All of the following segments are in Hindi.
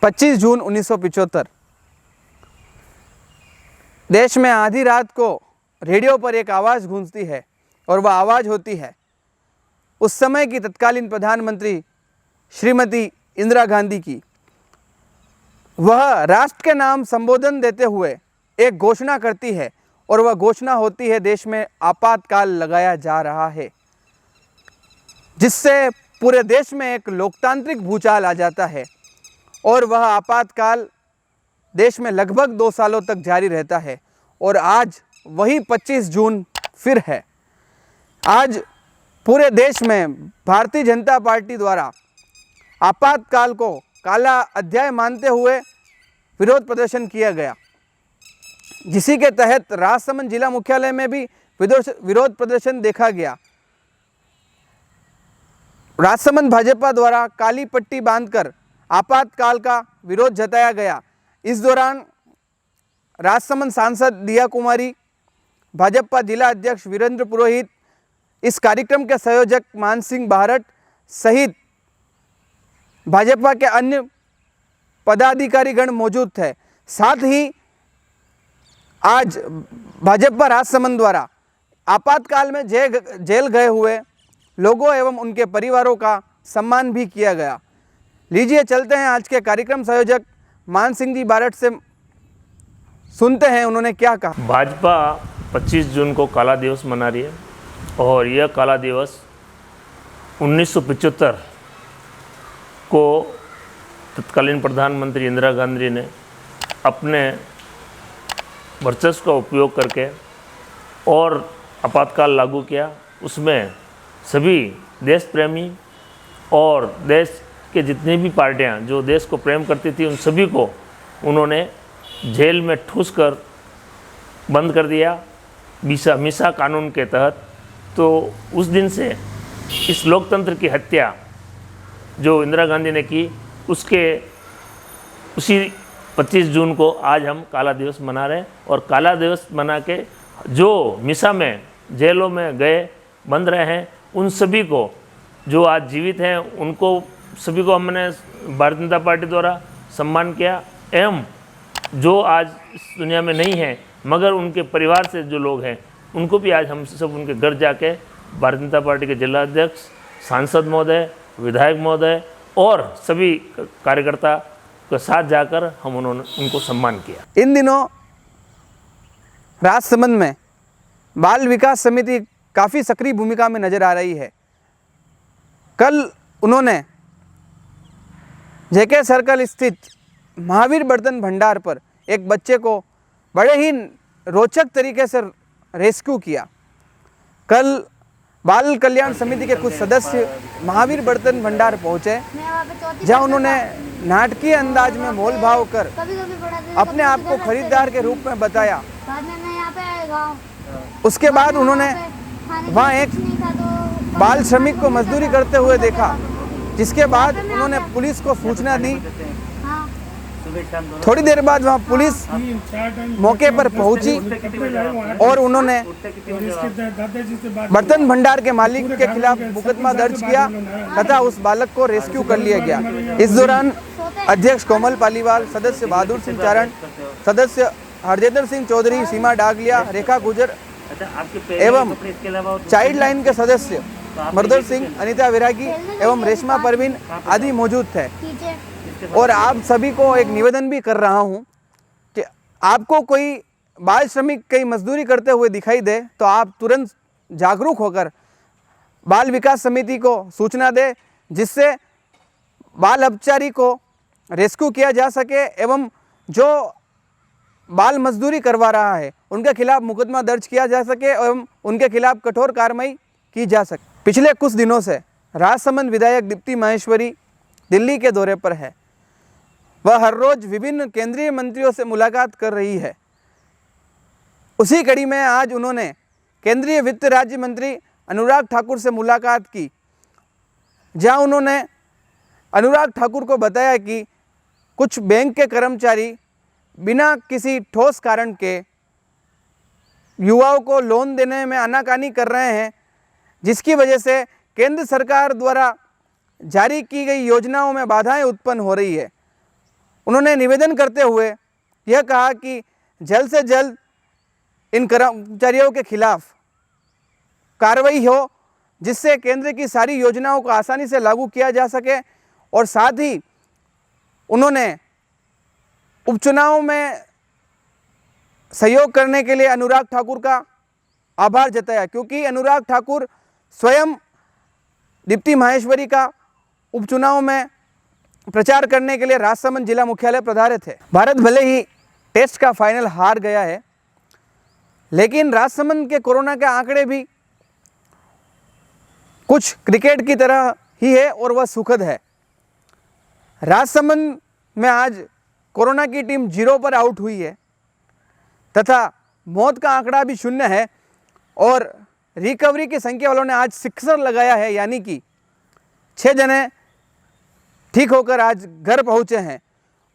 25 जून 1975 देश में आधी रात को रेडियो पर एक आवाज़ गूंजती है और वह आवाज़ होती है उस समय की तत्कालीन प्रधानमंत्री श्रीमती इंदिरा गांधी की। वह राष्ट्र के नाम संबोधन देते हुए एक घोषणा करती है और वह घोषणा होती है देश में आपातकाल लगाया जा रहा है, जिससे पूरे देश में एक लोकतांत्रिक भूचाल आ जाता है और वह आपातकाल देश में लगभग 2 सालों तक जारी रहता है। और आज वही 25 जून फिर है। आज पूरे देश में भारतीय जनता पार्टी द्वारा आपातकाल को काला अध्याय मानते हुए विरोध प्रदर्शन किया गया, जिसी के तहत राजसमंद जिला मुख्यालय में भी विरोध प्रदर्शन देखा गया। राजसमंद भाजपा द्वारा काली पट्टी बांधकर आपातकाल का विरोध जताया गया। इस दौरान राजसमंद सांसद दिया कुमारी, भाजपा जिला अध्यक्ष वीरेंद्र पुरोहित, इस कार्यक्रम के संयोजक मान सिंह बारट सहित भाजपा के अन्य पदाधिकारीगण मौजूद थे। साथ ही आज भाजपा राजसमंद द्वारा आपातकाल में जेल गए हुए लोगों एवं उनके परिवारों का सम्मान भी किया गया। लीजिए चलते हैं आज के कार्यक्रम संयोजक मान सिंह जी बारट से, सुनते हैं उन्होंने क्या कहा। भाजपा 25 जून को काला दिवस मना रही है और यह काला दिवस 1975 को तत्कालीन प्रधानमंत्री इंदिरा गांधी ने अपने वर्चस्व का उपयोग करके और आपातकाल लागू किया। उसमें सभी देश प्रेमी और देश के जितनी भी पार्टियां जो देश को प्रेम करती थी उन सभी को उन्होंने जेल में ठूस कर बंद कर दिया मीसा कानून के तहत। तो उस दिन से इस लोकतंत्र की हत्या जो इंदिरा गांधी ने की उसी 25 जून को आज हम काला दिवस मना रहे हैं। और काला दिवस मना के जो मिसा में जेलों में गए बंद रहे हैं उन सभी को जो आज जीवित हैं उनको सभी को हमने भारतीय जनता पार्टी द्वारा सम्मान किया। एवं जो आज इस दुनिया में नहीं हैं मगर उनके परिवार से जो लोग हैं उनको भी आज हम सब उनके घर जाके भारतीय जनता पार्टी के जिला अध्यक्ष, सांसद महोदय, विधायक महोदय और सभी कार्यकर्ता के साथ जाकर हम उनको सम्मान किया। इन दिनों राजसमंद में बाल विकास समिति काफ़ी सक्रिय भूमिका में नजर आ रही है। कल उन्होंने जेके सर्कल स्थित महावीर बर्तन भंडार पर एक बच्चे को बड़े ही रोचक तरीके से रेस्क्यू किया। कल बाल कल्याण समिति के कुछ सदस्य महावीर बर्तन भंडार पहुंचे, जहां उन्होंने नाटकीय अंदाज में मोल भाव कर अपने आप को खरीदार के रूप में बताया। उसके बाद उन्होंने वहां एक बाल श्रमिक को मजदूरी करते हुए देखा, जिसके बाद उन्होंने पुलिस को सूचना दी। थोड़ी देर बाद वहां पुलिस मौके पर पहुंची और उन्होंने बर्तन भंडार के मालिक के खिलाफ मुकदमा दर्ज किया तथा उस बालक को रेस्क्यू कर लिया गया। इस दौरान अध्यक्ष कोमल पालीवाल, सदस्य बहादुर सिंह चारण, सदस्य हरजेंद्र सिंह चौधरी, सीमा डागलिया, रेखा गुजर एवं चाइल्ड लाइन के सदस्य मरदर सिंह, अनीता विरागी एवं रेशमा परवीन आदि मौजूद थे। और आप सभी को एक निवेदन भी कर रहा हूं कि आपको कोई बाल श्रमिक कहीं मजदूरी करते हुए दिखाई दे तो आप तुरंत जागरूक होकर बाल विकास समिति को सूचना दें, जिससे बाल अपचारी को रेस्क्यू किया जा सके एवं जो बाल मजदूरी करवा रहा है उनके खिलाफ मुकदमा दर्ज किया जा सके एवं उनके खिलाफ कठोर कार्रवाई की जा सके। पिछले कुछ दिनों से राजसमंद विधायक दीप्ति माहेश्वरी दिल्ली के दौरे पर है। वह हर रोज विभिन्न केंद्रीय मंत्रियों से मुलाकात कर रही है। उसी कड़ी में आज उन्होंने केंद्रीय वित्त राज्य मंत्री अनुराग ठाकुर से मुलाकात की, जहां उन्होंने अनुराग ठाकुर को बताया कि कुछ बैंक के कर्मचारी बिना किसी ठोस कारण के युवाओं को लोन देने में आनाकानी कर रहे हैं, जिसकी वजह से केंद्र सरकार द्वारा जारी की गई योजनाओं में बाधाएं उत्पन्न हो रही है। उन्होंने निवेदन करते हुए यह कहा कि जल्द से जल्द इन कर्मचारियों के खिलाफ कार्रवाई हो, जिससे केंद्र की सारी योजनाओं को आसानी से लागू किया जा सके। और साथ ही उन्होंने उपचुनाव में सहयोग करने के लिए अनुराग ठाकुर का आभार जताया, क्योंकि अनुराग ठाकुर स्वयं दीप्ति माहेश्वरी का उपचुनाव में प्रचार करने के लिए राजसमंद जिला मुख्यालय पधारे थे। भारत भले ही टेस्ट का फाइनल हार गया है, लेकिन राजसमंद के कोरोना के आंकड़े भी कुछ क्रिकेट की तरह ही है और वह सुखद है। राजसमंद में आज कोरोना की टीम 0 पर आउट हुई है तथा मौत का आंकड़ा भी 0 है और रिकवरी की संख्या वालों ने आज सिक्सर लगाया है, यानी कि 6 जने ठीक होकर आज घर पहुंचे हैं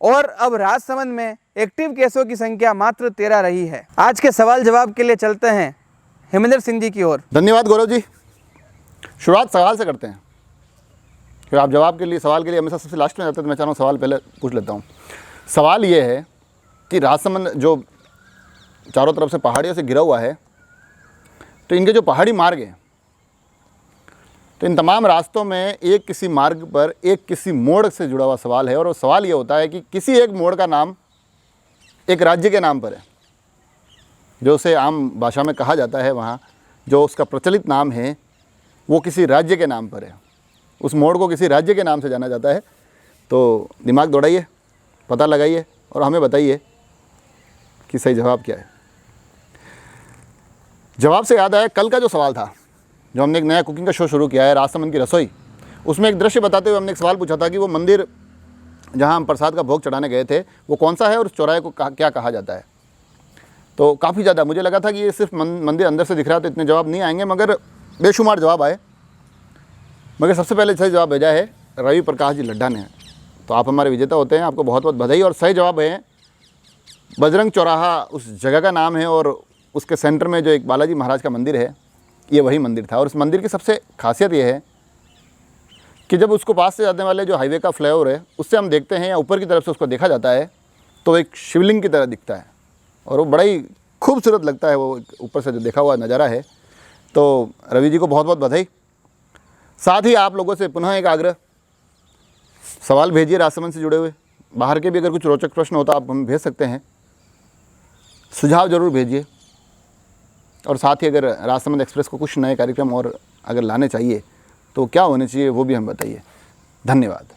और अब राजसमंद में एक्टिव केसों की संख्या मात्र 13 रही है। आज के सवाल जवाब के लिए चलते हैं हेमेंद्र सिंह जी की ओर। धन्यवाद गौरव जी। शुरुआत सवाल से करते हैं, फिर आप जवाब के लिए सवाल के लिए हमेशा सबसे लास्ट में जाते हैं, तो मैं चाह रहा हूँ सवाल पहले पूछ लेता हूँ। सवाल ये है कि राजसमंद जो चारों तरफ से पहाड़ियों से घिरा हुआ है, तो इनके जो पहाड़ी मार्ग हैं, तो इन तमाम रास्तों में एक किसी मार्ग पर एक किसी मोड़ से जुड़ा हुआ सवाल है, और वो सवाल ये होता है कि किसी एक मोड़ का नाम एक राज्य के नाम पर है, जो उसे आम भाषा में कहा जाता है, वहाँ जो उसका प्रचलित नाम है वो किसी राज्य के नाम पर है, उस मोड़ को किसी राज्य के नाम से जाना जाता है। तो दिमाग दौड़ाइए, पता लगाइए और हमें बताइए कि सही जवाब क्या है। जवाब से याद आया कल का जो सवाल था, जो हमने एक नया कुकिंग का शो शुरू किया है राजसमंद की रसोई, उसमें एक दृश्य बताते हुए हमने एक सवाल पूछा था कि वो मंदिर जहां हम प्रसाद का भोग चढ़ाने गए थे वो कौन सा है और उस चौराहे को क्या कहा जाता है। तो काफ़ी ज़्यादा मुझे लगा था कि ये सिर्फ मंदिर अंदर से दिख रहा है तो इतने जवाब नहीं आएंगे, मगर बेशुमार जवाब आए। मगर सबसे पहले सही जवाब भेजा है रवि प्रकाश जी लड्ढा ने, तो आप हमारे विजेता होते हैं, आपको बहुत बहुत बधाई। और सही जवाब है बजरंग चौराहा उस जगह का नाम है, और उसके सेंटर में जो एक बालाजी महाराज का मंदिर है, ये वही मंदिर था। और इस मंदिर की सबसे खासियत ये है कि जब उसको पास से जाने वाले जो हाईवे का फ्लाईओवर है उससे हम देखते हैं या ऊपर की तरफ से उसको देखा जाता है, तो एक शिवलिंग की तरह दिखता है और वो बड़ा ही खूबसूरत लगता है, वो ऊपर से जो देखा हुआ नज़ारा है। तो रवि जी को बहुत बहुत बधाई। साथ ही आप लोगों से पुनः एक आग्रह, सवाल भेजिए राजसमंद से जुड़े हुए, बाहर के भी अगर कुछ रोचक प्रश्न होता आप हम भेज सकते हैं, सुझाव ज़रूर भेजिए। और साथ ही अगर राजसमंद एक्सप्रेस को कुछ नए कार्यक्रम और अगर लाने चाहिए तो क्या होने चाहिए वो भी हम बताइए। धन्यवाद।